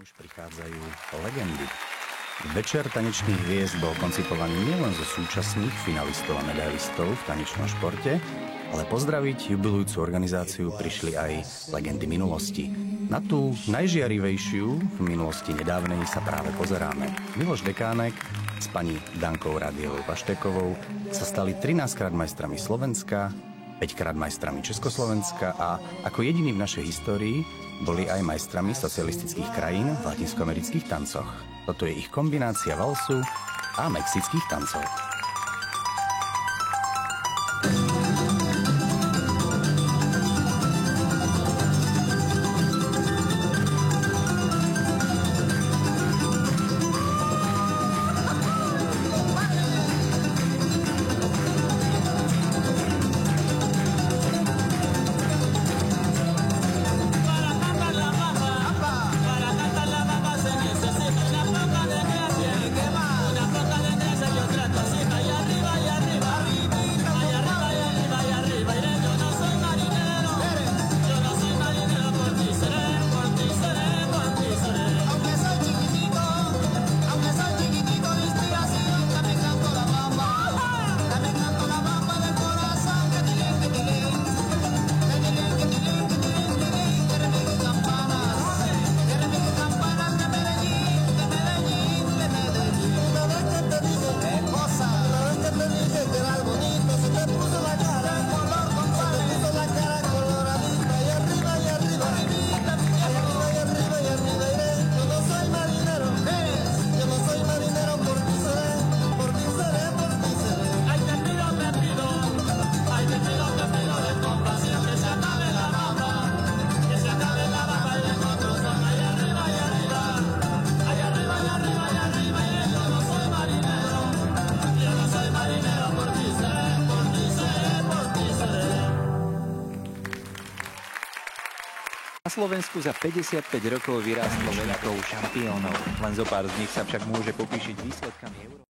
už prichádzajú legendy. Večer tanečných hviezd bol koncipovaný nielen zo súčasných finalistov a medailistov v tanečnom športe, ale pozdraviť jubilujúcu organizáciu prišli aj legendy minulosti. Na tú najžiarivejšiu v minulosti nedávnej sa práve pozeráme. Miloš Dekánek s pani Dankou Rádiovou Paštekovou sa stali 13-krát majstrami Slovenska, 5-krát majstrami Československa a ako jediní v našej histórii boli aj majstrami socialistických krajín v latinskoamerických tancoch. Toto je ich kombinácia valsu a mexických tancov. Na Slovensku za 55 rokov vyrástlo veľa šampiónov. Len zo pár z nich sa však môže popíšiť výsledkami Európy.